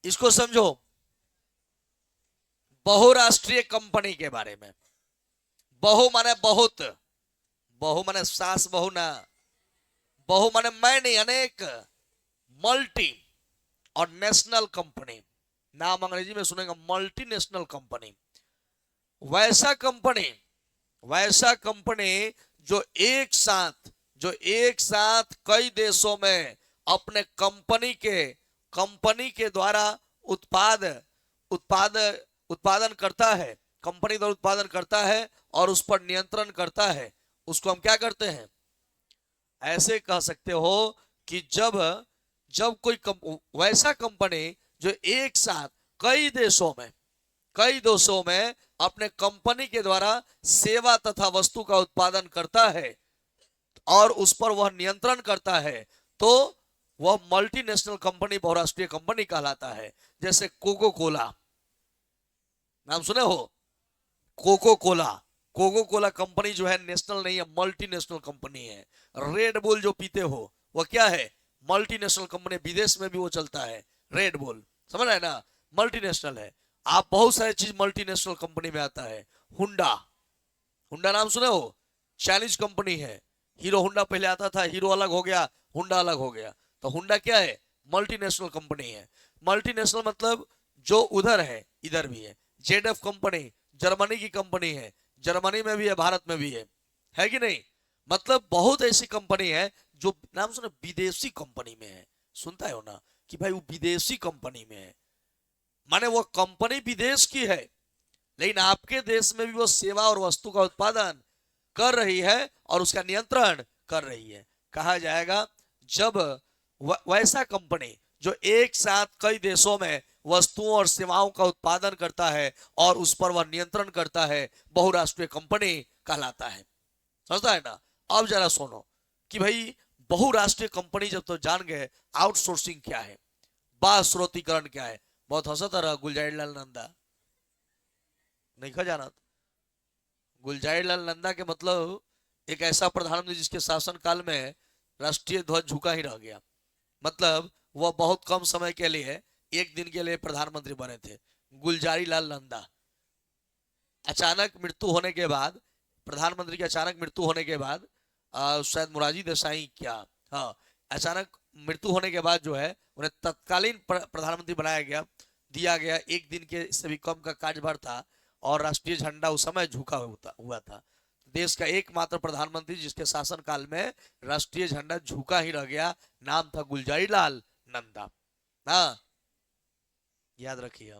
इसको समझो, बहुराष्ट्रीय कंपनी के बारे में। बहु माने बहुत, बहु माने सास बहु ना, बहु माने मैं नहीं, अनेक, मल्टी, और नेशनल कंपनी, नाम अंग्रेजी में सुनेगा मल्टीनेशनल कंपनी। वैसा कंपनी, वैसा कंपनी जो एक साथ, जो एक साथ कई देशों में अपने कंपनी के द्वारा उत्पाद उत्पाद उत्पादन करता है, कंपनी द्वारा उत्पादन करता है और उस पर नियंत्रण करता है, उसको हम क्या करते हैं? ऐसे कह सकते हो कि जब जब कोई वैसा कंपनी जो एक साथ कई देशों में, कई देशों में अपने कंपनी के द्वारा सेवा तथा वस्तु का उत्पादन करता है और उस पर वह नियंत्रण करता है, तो वह मल्टीनेशनल कंपनी, बहुराष्ट्रीय कंपनी कहलाता है। जैसे कोको कोला, नाम सुने हो? Coca cola, coca cola company जो है नेशनल नहीं है, मल्टीनेशनल कंपनी है। रेड बुल जो पीते हो वह क्या है? मल्टीनेशनल कंपनी, विदेश में भी वो चलता है। रेड बुल, समझ रहे ना? मल्टीनेशनल है। आप बहुत सारी चीज मल्टीनेशनल कंपनी में आता है। हुंडा, हुंडा नाम सुने हो? चाइनीज कंपनी है। हीरो हुंडा पहले आता था, हीरो अलग हो गया, हुंडा अलग हो गया। तो हुंडा क्या है? मल्टीनेशनल कंपनी है। मल्टीनेशनल मतलब जो उधर है इधर भी है। जेडएफ कंपनी जर्मनी की कंपनी है, जर्मनी में भी है, भारत में भी है कि नहीं? मतलब बहुत ऐसी कंपनी है जो, नाम सुने, विदेशी कंपनी में है। सुनता है हो ना कि भाई वो विदेशी कंपनी में है, माने वो कंपनी विदेश की है, लेकिन आपके देश में भी वो सेवा और वस्तु का उत्पादन कर रही है और उसका नियंत्रण कर रही है। कहा जाएगा जब वैसा कंपनी जो एक साथ कई देशों में वस्तुओं और सेवाओं का उत्पादन करता है और उस पर वह नियंत्रण करता है, बहुराष्ट्रीय कंपनी कहलाता है। समझता है ना? अब जरा सुनो कि भाई बहुराष्ट्रीय कंपनी जब तो जान गए, आउटसोर्सिंग क्या है, बास्रोतीकरण क्या है। बहुत हंसता रहा गुलजारीलाल नंदा, नहीं खा जाना? गुलजारीलाल नंदा के मतलब एक ऐसा प्रधानमंत्री जिसके शासनकाल में राष्ट्रीय ध्वज झुका ही रह गया। मतलब वह बहुत कम समय के लिए, एक दिन के लिए प्रधानमंत्री बने थे। गुलजारीलाल नंदा अचानक मृत्यु होने के बाद, प्रधानमंत्री की अचानक मृत्यु होने के बाद, शायद मुरारजी देसाई क्या, हाँ, अचानक मृत्यु होने के बाद जो है उन्हें तत्कालीन प्रधानमंत्री बनाया गया, दिया गया। एक दिन के से भी कम का कार्यभार था और राष्ट्रीय झंडा उस समय झुका हुआ था। देश का एकमात्र प्रधानमंत्री जिसके शासनकाल में राष्ट्रीय झंडा झुका ही रह गया, नाम था गुलजारीलाल नंदा। हाँ, याद रखिए।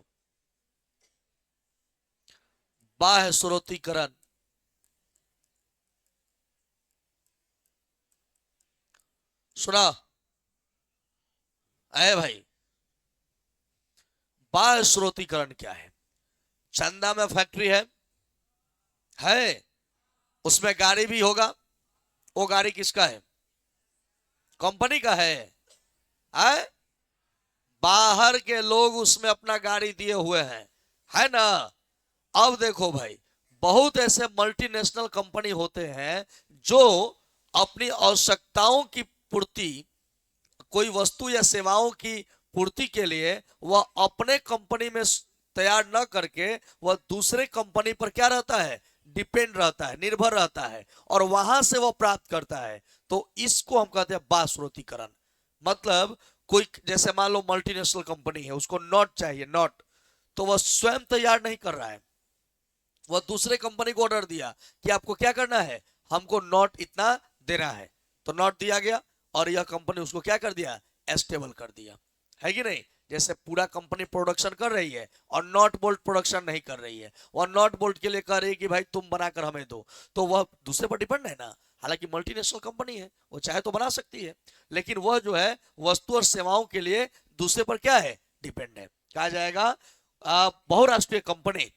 बाह्य स्रोतीकरण, सुना? अरे भाई, बाह्य स्रोतीकरण क्या है? चंदा में फैक्ट्री है, उसमें गाड़ी भी होगा। वो गाड़ी किसका है? कंपनी का है? बाहर के लोग उसमें अपना गाड़ी दिए हुए हैं, है ना? अब देखो भाई, बहुत ऐसे मल्टीनेशनल कंपनी होते हैं जो अपनी आवश्यकताओं की पूर्ति, कोई वस्तु या सेवाओं की पूर्ति के लिए वह अपने कंपनी में तैयार न करके वह दूसरे कंपनी पर क्या रहता है? डिपेंड रहता है, निर्भर रहता है, और वहां से वह प्राप्त करता है। तो इसको हम कहते हैं बास्रोतीकरण। मतलब कोई, जैसे मान लो मल्टीनेशनल कंपनी है, उसको नॉट चाहिए, नॉट, तो वह स्वयं तैयार नहीं कर रहा है, वह दूसरे कंपनी को ऑर्डर दिया कि आपको क्या करना है, हमको नॉट इतना देना है, तो नॉट दिया गया और यह कंपनी उसको क्या कर दिया? एस्टेबल कर दिया, है कि नहीं? जैसे पूरा कंपनी प्रोडक्शन कर रही है और नॉट बोल्ट प्रोडक्शन नहीं कर रही है, और नॉट बोल्ट के लिए कह रही है कि भाई तुम बनाकर हमें दो, तो वह दूसरे पर डिपेंड है ना। हालांकि मल्टीनेशनल कंपनी है, वो चाहे तो बना सकती है, लेकिन वह जो है वस्तु और सेवाओं के लिए दूसरे पर क्या है? डिपेंड है। कहा जाएगा बहुराष्ट्रीय कंपनी,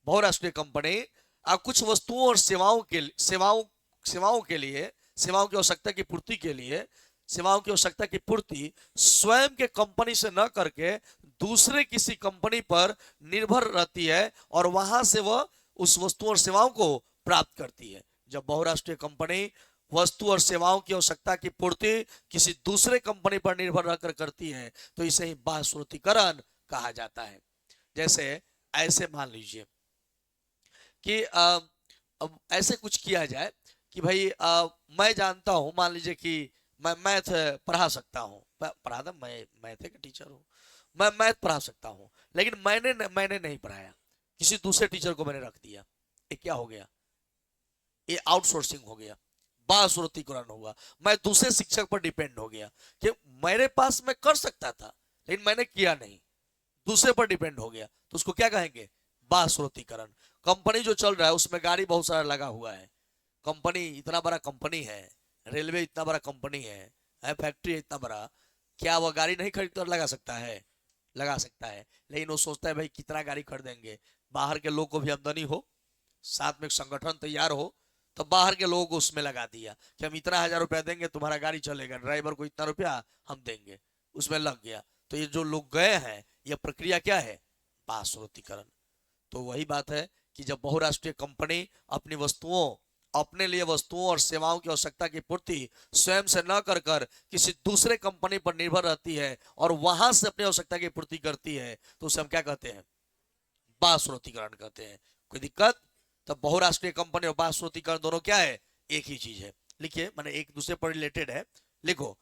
बहुराष्ट्रीय कंपनी कुछ वस्तुओं और सेवाओं के लिए, सेवाओं की आवश्यकता की पूर्ति के लिए, सेवाओं की आवश्यकता की पूर्ति स्वयं के कंपनी से न करके दूसरे किसी कंपनी पर निर्भर रहती है और वहां से वह उस वस्तुओं और सेवाओं को प्राप्त करती है। जब बहुराष्ट्रीय कंपनी वस्तु और सेवाओं की आवश्यकता की पूर्ति किसी दूसरे कंपनी पर निर्भर रहकर करती है, तो इसे ही बाह्य स्रोतीकरण कहा जाता है। जैसे ऐसे मान लीजिए कि अब ऐसे कुछ किया जाए कि भाई मैं जानता हूं, मान लीजिए कि मैं मैथ पढ़ा सकता हूं, पढ़ा था, मैं मैथ का टीचर हूं, मैं मैथ पढ़ा सकता हूं, लेकिन मैंने नहीं पढ़ाया, किसी दूसरे टीचर को मैंने रख दिया। ये क्या हो गया? ये आउटसोर्सिंग हो गया, बासुरतीकरण हुआ। मैं दूसरे शिक्षक पर डिपेंड हो गया कि मेरे पास मैं कर सकता था लेकिन मैंने किया नहीं, दूसरे पर डिपेंड हो गया, तो उसको क्या कहेंगे? बासुरतीकरण। कंपनी जो चल रहा है उसमें गाड़ी बहुत सारा लगा हुआ है, कंपनी इतना बड़ा कंपनी है, रेलवे इतना बड़ा कंपनी है फैक्ट्री इतना बड़ा, क्या वह गाड़ी नहीं खरीद कर लगा सकता है? लगा सकता है, लेकिन वो सोचता है भाई कितना गाड़ी खरीदेंगे, बाहर के लोग को भी आमदनी हो, साथ में एक संगठन तैयार हो, तो बाहर के लोगों को उसमें लगा दिया कि हम इतना 1000 रुपया देंगे तुम्हारा गाड़ी चलेगा, ड्राइवर को इतना रुपया हम देंगे, उसमें लग गया। तो ये जो लोग गए हैं, यह प्रक्रिया क्या है? बासुरतीकरण। तो वही बात है कि जब बहुराष्ट्रीय कंपनी अपनी वस्तुओं, अपने लिए वस्तुओं और सेवाओं की आवश्यकता की पूर्ति स्वयं से न कर कर किसी दूसरे कंपनी पर निर्भर रहती है और वहां से अपनी आवश्यकता की पूर्ति करती है, तो उसे हम क्या कहते हैं? बासुरतीकरण कहते हैं। कोई दिक्कत? तो बहुराष्ट्रीय कंपनी और बासुरतीकरण दोनों क्या है? एक ही चीज है। लिखिए, मैंने एक दूसरे पर रिलेटेड है, लिखो।